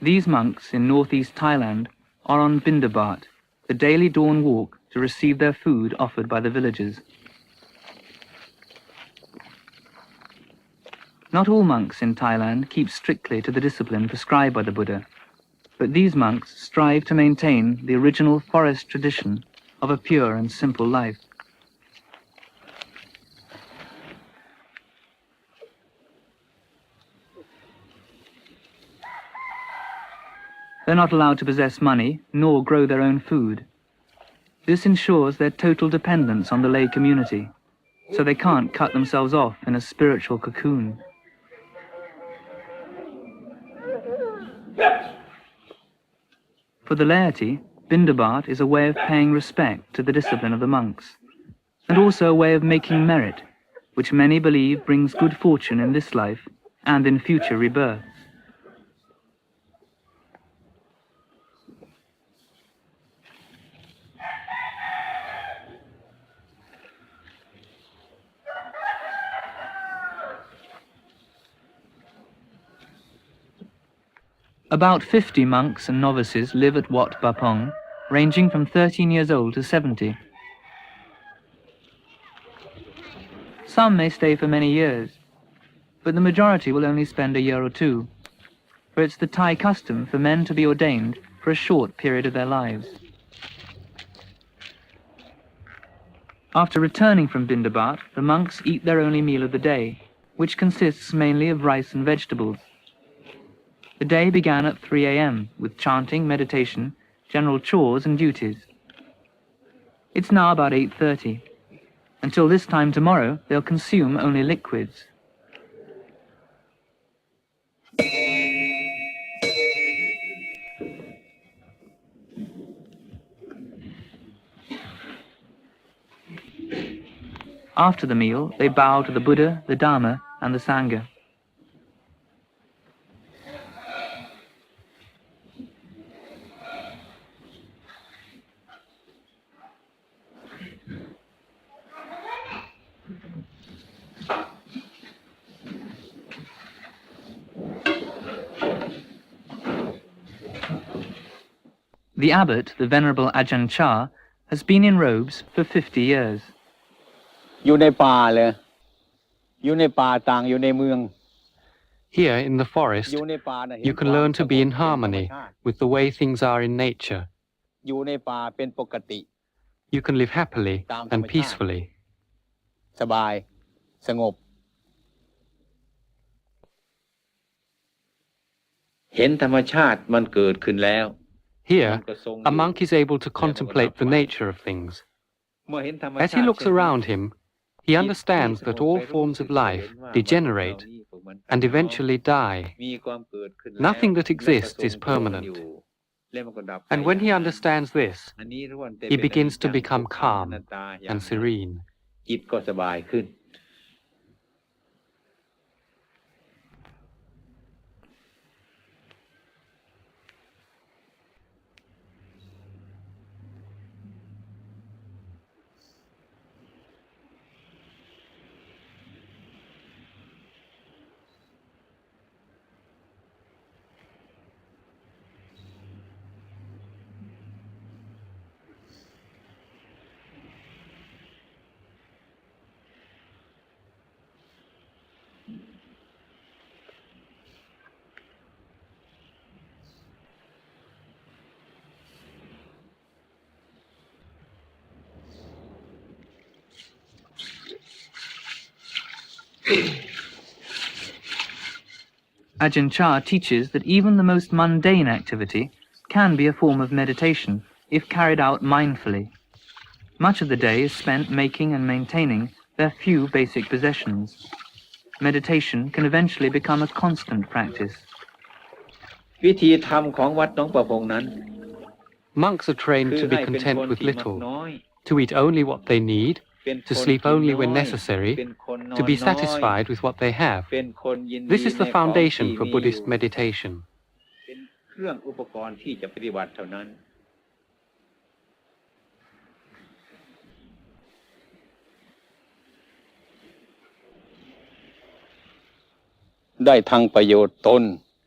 These monks in northeast Thailand are on Bindabat, the daily dawn walk to receive their food offered by the villagers. Not all monks in Thailand keep strictly to the discipline prescribed by the Buddha, but these monks strive to maintain the original forest tradition of a pure and simple life. They're not allowed to possess money nor grow their own food. This ensures their total dependence on the lay community, so they can't cut themselves off in a spiritual cocoon. For the laity, Bindabat is a way of paying respect to the discipline of the monks, and also a way of making merit, which many believe brings good fortune in this life and in future rebirth. About 50 monks and novices live at Wat Bapong, ranging from 13 years old to 70. Some may stay for many years, but the majority will only spend a year or two, for it's the Thai custom for men to be ordained for a short period of their lives. After returning from Bindabat, the monks eat their only meal of the day, which consists mainly of rice and vegetables. The day began at 3 a.m. with chanting, meditation, general chores and duties. It's now about 8:30. Until this time tomorrow, they'll consume only liquids. After the meal, they bow to the Buddha, the Dharma, and the Sangha. The abbot, the Venerable Ajahn Chah, has been in robes for 50 years. อยู่ในป่าเลยอยู่ในป่าต่างอยู่ในเมือง Here in the forest, you can learn to be in harmony with the way things are in nature. อยู่ในป่าเป็นปกติ You can live happily and peacefully. สบายสงบเห็นธรรมชาติมันเกิดขึ้นแล้ว Here, a monk is able to contemplate the nature of things. As he looks around him, he understands that all forms of life degenerate and eventually die. Nothing that exists is permanent. And when he understands this, he begins to become calm and serene. จิตก็สบายขึ้นAjahn Chah teaches that even the most mundane activity can be a form of meditation if carried out mindfully. Much of the day is spent making and maintaining their few basic possessions. Meditation can eventually become a constant practice. วิธีธรรมของวัดหนองประพงนั้น Monks are trained to be content with little, to eat only what they need, to sleep only when necessary, to be satisfied with what they have. This is the foundation for Buddhist meditation. เป็นเครื่องอุปกรณ์ที่จะปฏิบัติเท่านั้นได้ทั้งประโยชน์ตน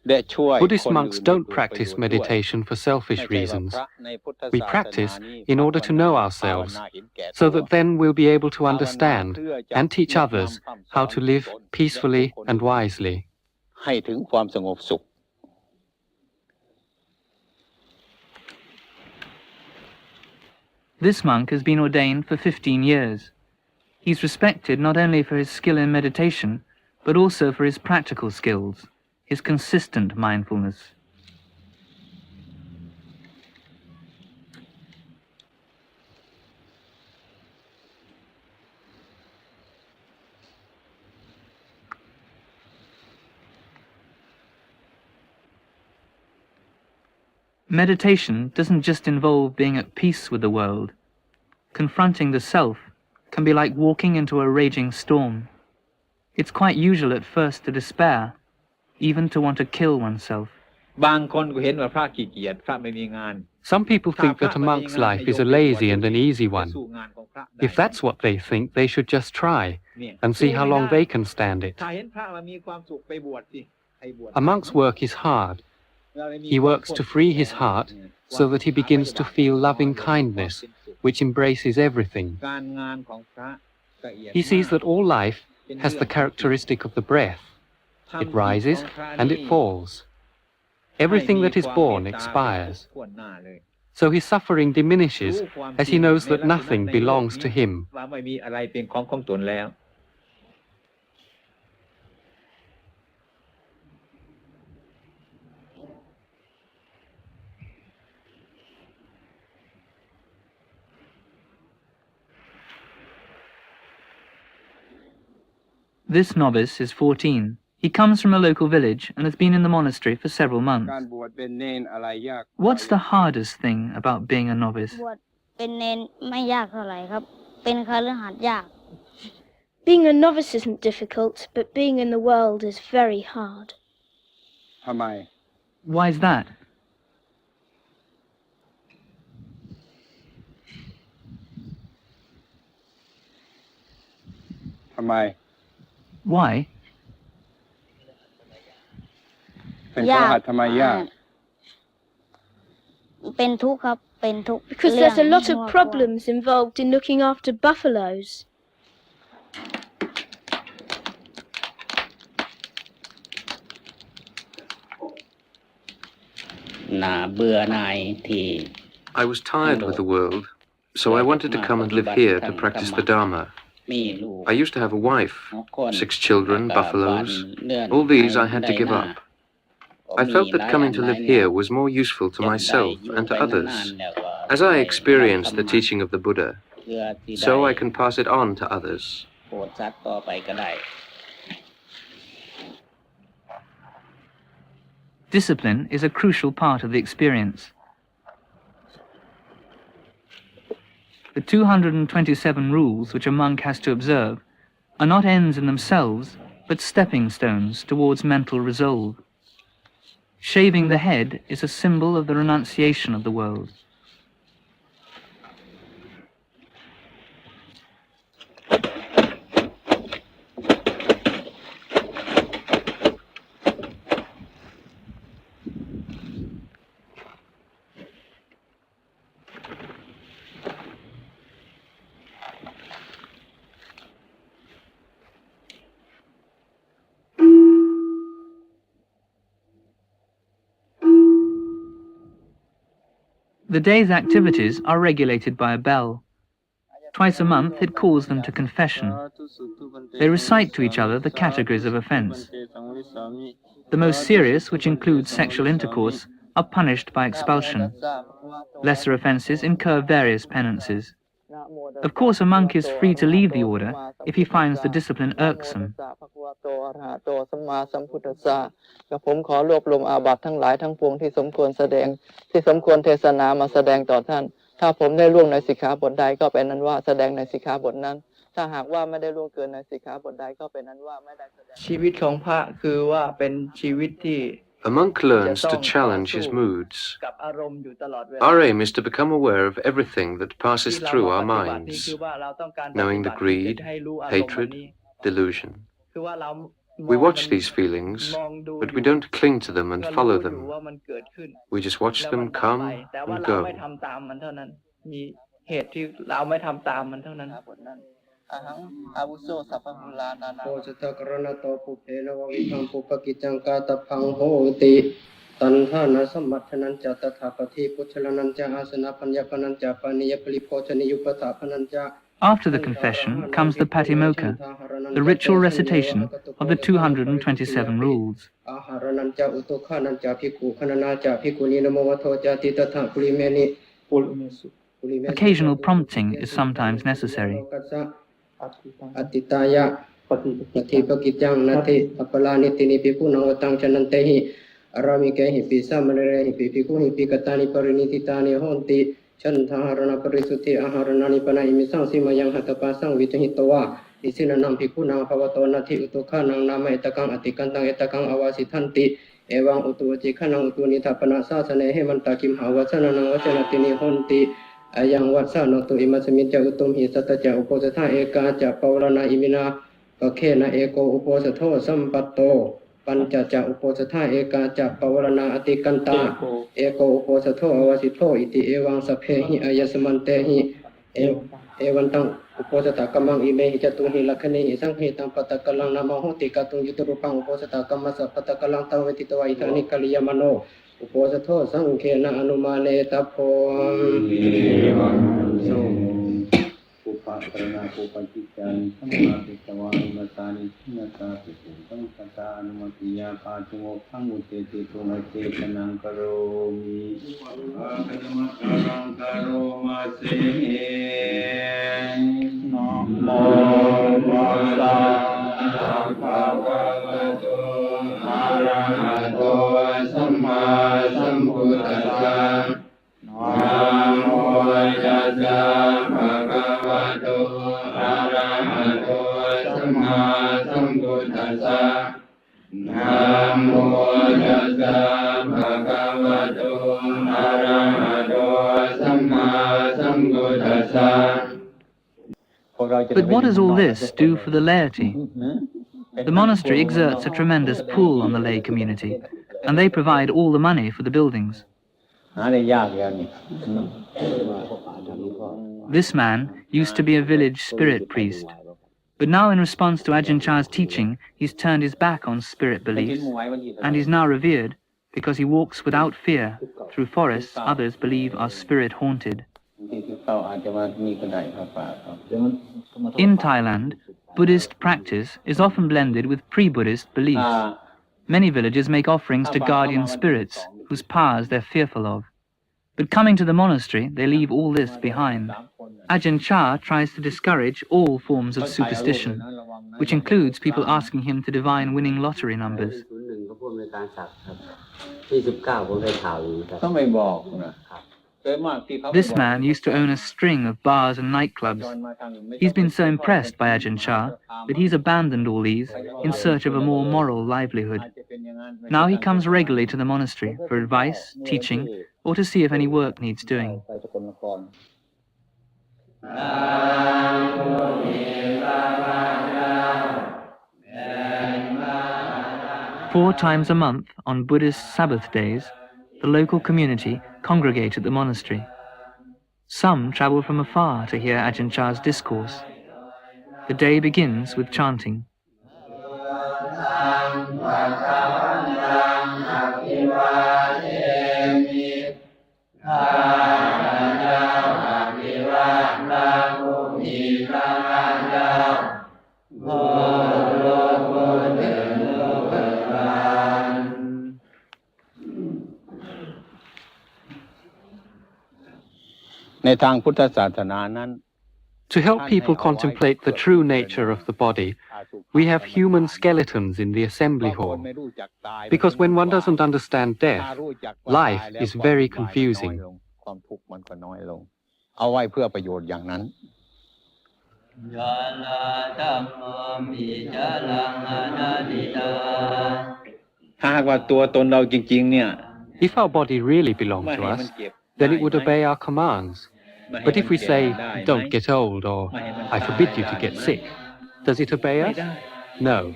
ได้ช่วย Buddhist คน monks อื่น don't ให้เกิดประ practice โยชน์ด้วย meditation for ไม่ selfish ใช่ว่า reasons. พระในพุทธ We ศาสนา practice นี้ in order to ภาว know นา ourselves, ภาวนาเห็นแก่ so ตัว that then we'll be able to ภาวนา understand เพื่อจะ and teach แนะ others นำคำส how อน to ของ live ตนและบุค peacefully คล and อื่น wisely. ให้ถึงความสงบสุข This monk has been ordained for 15 years. He's respected not only for his skill in meditation, but also for his practical skills, his consistent mindfulness. Meditation doesn't just involve being at peace with the world. Confronting the self can be like walking into a raging storm. It's quite usual at first to despair, even to want to kill oneself. บางคนก็เห็นว่าพระขี้เกียจพระไม่มีงาน Some people ถ้า think พระ that a ไม่มี monk's งาน life ให้ is โย a มไปบวช lazy ดู and สิ an easy จะ one. สู้งานของพระได้ If that's what they think, they should just try เนี่ย and see how สู้ไม่ long ได้ they can stand it. ถ้าเห็นพระมันมีความสุขไปบวชสิให้บวช A monk's work is hard. เราไม่มี He ความ works to free his heart so that he begins to feel loving kindness, which embraces everything. การงานของพระละเอียด He sees มาก that all life has the characteristic of the breath. It rises and it falls. Everything that is born expires. So his suffering diminishes as he knows that nothing belongs to him. ว่าไม่มีอะไรเป็นของตนแล้ว This novice is 14. He comes from a local village and has been in the monastery for several months. การบวชเป็นเณรอะไรยาก What's the hardest thing about being a novice? บวชเป็นเณรไม่ยากเท่าไหร่ครับ เป็นคฤหัสถ์ยาก Being a novice isn't difficult, but being in the world is very hard. ทำไม Why is that? ทำไม Why? เป็นครหัสถ์ทำไมยาก เป็นทุกข์ครับเป็นทุกข์ Because เรื่อง there's a lot of ครอบครัว problems involved in looking after buffaloes. น่าเบื่อหน่ายที่ I was tired with the world, so I wanted to come and live here to practice the Dharma. มีลูก I used to have a wife, คน 6 children, แล้วก็ buffaloes. บ้านเรือน All these I had to ได้ give นา up. I felt that coming to live here was more useful to อยากได้ myself อยู่ and to ไปนาน others. ๆแล้วก็ As I experienced the teaching of the Buddha, เพื่อที่ได้ so I can pass it on to others. โปรดสัตว์ต่อไปก็ได้ Discipline is a crucial part of the experience. The 227 rules which a monk has to observe are not ends in themselves, but stepping stones towards mental resolve. Shaving the head is a symbol of the renunciation of the world. The day's activities are regulated by a bell. Twice a month it calls them to confession. They recite to each other the categories of offense. The most serious, which includes sexual intercourse, are punished by expulsion. Lesser offenses incur various penances. Of course, a monk is free to leave the order if he finds the discipline irksome. กับผมขอรวบรวมอาบัติทั้งหลายทั้งปวงที่สมควรแสดงที่สมควรเทศนามาแสดงต่อท่านถ้าผมได้ล่วงในสิกขาบทใดก็เป็นนั้นว่าแสดงในสิกขาบทนั้นถ้าหากว่าไม่ได้ล่วงเกินในสิกขาบทใดก็เป็นนั้นว่าไม่ได้แสดงชีวิตของพระคือว่าเป็นชีวิตที่ A monk learns to challenge his moods. Our aim is to become aware of everything that passes through our minds, knowing the greed, hatred, delusion. We watch these feelings, but we don't cling to them and follow them. We just watch them come and go. มีเหตุที่เราไม่ทำตามมันเท่านั้นอาหังอาวุโสสัพพมุลานานาโพชตกรณโตปุเพนววิคัมปุปกิจจังกาตพังโหติตันทานาสมัทนันจะตถาปฏิพุทธลนันจะอาสนะปัญญปนันจะปานิยปริโภชนิยุปถาปนันจะ After the confession comes the patimokkha, the ritual recitation of the 227 rules. Occasional prompting is sometimes necessary. Chantarana Parisuti Aharanani Panai Sang Sima Yang Hatapasang Vitahitowa, Isinanam Pikuna Pavatonati Utokanang Nama Etakang Atikantang Etakang Awasitanti, Ewang Utuati Kanang Utunita Panasa Sane Hemantakim Hawasanang Wasanatini Honti, Ayang Watsano to Imasamita Utum Hisataja Uposata Eka Ja Paulana Imina, Pakena Eko Uposato Sampato. ปัญจจะอุปสถาเอกาจะปวารณาอติกันตาเอโกอุปสโทอวสิโทอิติเอวังสเพหิอายสมันเตหิเอวันตังอุปสตกัมมังอิเมหิจตุหิลักขณิหิสังหิตังปตกลังนามโหติกตุงยุตรุปังอุปสตกัมมัสสะปตกลังตังเวทิตวะอิทานิกัลยมโนอุปสโทสังเขนะอนุมาเนตัพโพปุปะปรณาปุปจิจันสัมมาปิตวานุมตานินาตาปิตุสังคตานุมติยาปาตุโมขังอุเตติตุนเจตนังกโรมิอาคตมะกังกโรมาเสนะโมตัสสะภะคะวะโตอะระหะโตสัมมาสัมพุทธัสสะนะโมตัสสะภะคะวะโตอะระหะโตสัมมาสัมพุทธัสสะนะโมตัสสะภะคะวะโตอะระหะโตสัมมาสัมพุทธัสสะ But what does all this do for the laity? The monastery exerts a tremendous pull on the lay community, and they provide all the money for the buildings. This man used to be a village spirit priest, but now in response to Ajahn Chah's teaching, he's turned his back on spirit beliefs, and he's now revered because he walks without fear through forests others believe are spirit-haunted. In Thailand, Buddhist practice is often blended with pre-Buddhist beliefs. Many villagers make offerings to guardian spirits whose powers they're fearful of. But coming to the monastery, they leave all this behind. Ajahn Chah tries to discourage all forms of superstition, which includes people asking him to divine winning lottery numbers. This man used to own a string of bars and nightclubs. He's been so impressed by Ajahn Chah that he's abandoned all these in search of a more moral livelihood. Now he comes regularly to the monastery for advice, teaching, or to see if any work needs doing. 4 times a month on Buddhist Sabbath days, the local community congregate at the monastery. Some travel from afar to hear Ajahn Chah's discourse. The day begins with chanting. To help people contemplate the true nature of the body, we have human skeletons in the assembly hall. Because when one doesn't understand death, life is very confusing. If our body really belonged to us, then it would obey our commands. But if we say, don't get old, or I forbid you to get sick, does it obey us? No.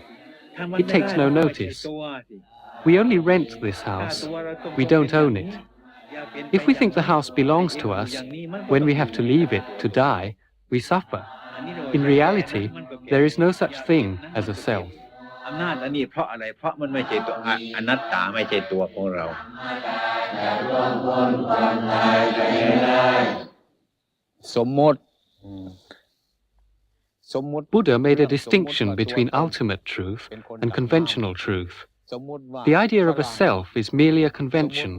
It takes no notice. We only rent this house. We don't own it. If we think the house belongs to us, when we have to leave it to die, we suffer. In reality, there is no such thing as a self. อำนาจอันนี้เพราะอะไรเพราะมันไม่ใช่ตัวอนัตตาไม่ใช่ตัวของเราสมมติ Buddha made a distinction between ultimate truth and conventional truth. The idea of a self is merely a convention.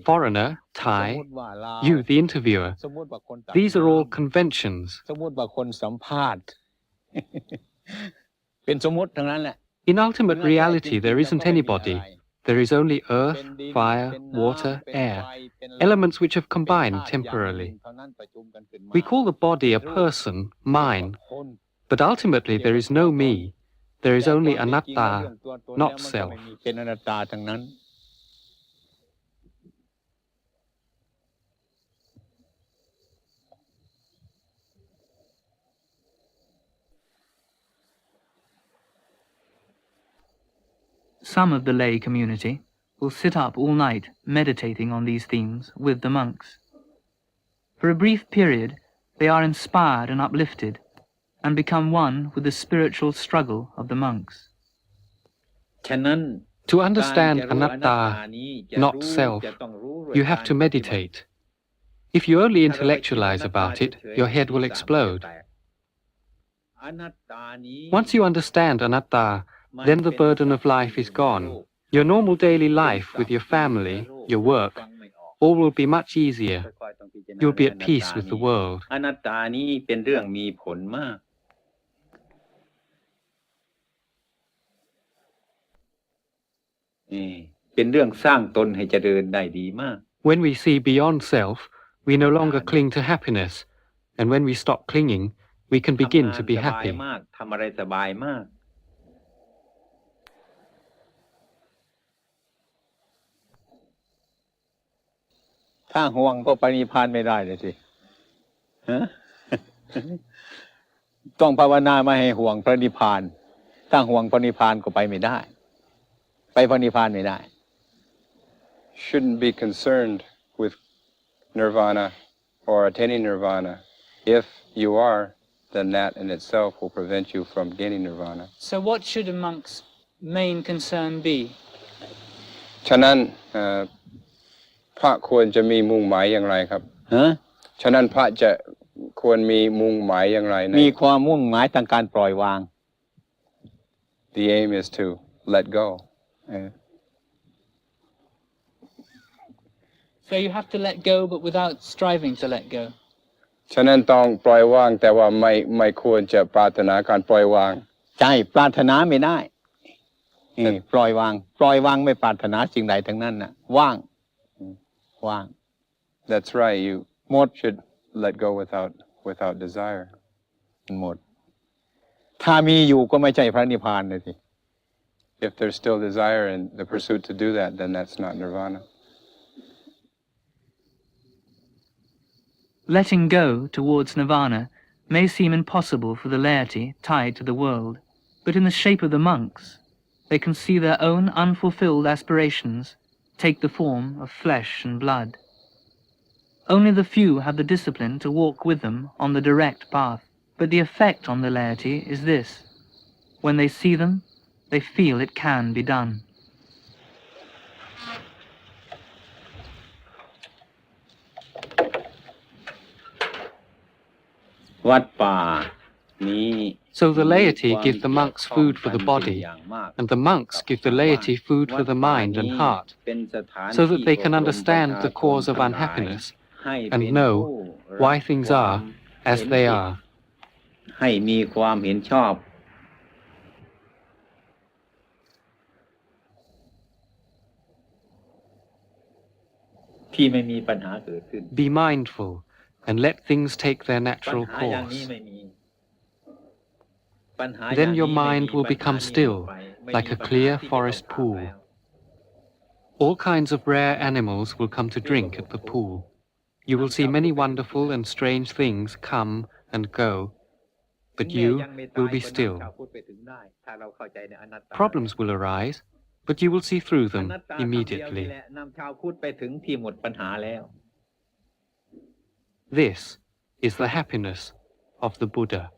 Foreigner, Thai, you, the interviewer, these are all conventions. สมมติว่าคนสัมภาษณ์ เป็นสมมติทั้งนั้นแหละ In ultimate reality, there isn't anybody. There is only earth, fire, water, air, elements which have combined temporarily. We call the body a person, mine, but ultimately there is no me. There is only anatta, not self. เป็นอนัตตาทั้งนั้น Some of the lay community will sit up all night meditating on these themes with the monks. For a brief period, they are inspired and uplifted and become one with the spiritual struggle of the monks. ฉะนั้น To understand anatta, not self, you have to meditate. If you only intellectualize about it, your head will explode. Once you understand anatta, then the burden of life is gone. Your normal daily life with your family, your work, all will be much easier. You'll be at peace with the world. อนัตตานี้เป็นเรื่องมีผลมากเป็นเรื่องสร้างตนให้เจริญได้ดีมาก When we see beyond self, we no longer cling to happiness, and when we stop clinging, we can begin to be happy. ทำอะไรสบายมากถ้าห่วงก็ไปนิพพานไม่ได้เลยสิต้องภาวนาไม่ให้ห่วงพระนิพพานถ้าห่วงพระนิพพานก็ไปไม่ได้ไปพระนิพพานไม่ได้ Shouldn't be concerned with nirvana or attaining nirvana. If you are, then that in itself will prevent you from gaining nirvana. So what should a monk's main concern be? ฉะนั้นพระควรจะมีมุ่งหมายอย่างไรครับฉะนั้นพระจะควรมีมุ่งหมายอย่างไรมีความมุ่งหมายทางการปล่อยวาง The aim is to let go. So you have to let go, but without striving to let go. ฉะนั้นต้องปล่อยวางแต่ว่าไม่ควรจะปรารถนาการปล่อยวางใช่ปรารถนาไม่ได้ปล่อยวางไม่ปรารถนาสิ่งใดทั้งนั้นน่ะว่าง That's right. You should let go without desire. หมดถ้ามีอยู่ก็ไม่ใช่พระนิพพานเลยสิ If there's still desire and the pursuit to do that, then that's not nirvana. Letting go towards nirvana may seem impossible for the laity tied to the world, but in the shape of the monks, they can see their own unfulfilled aspirations take the form of flesh and blood. Only the few have the discipline to walk with them on the direct path, but the effect on the laity is this: when they see them, they feel it can be done. วัดป่านี้ So the laity give the monks food for the body, and the monks give the laity food for the mind and heart, so that they can understand the cause of unhappiness and know why things are as they are. ให้มีความเห็นชอบที่ไม่มีปัญหาเกิดขึ้น Be mindful and let things take their natural course. Then your mind will become still, like a clear forest pool. All kinds of rare animals will come to drink at the pool. You will see many wonderful and strange things come and go, but you will be still. Problems will arise, but you will see through them immediately. This is the happiness of the Buddha.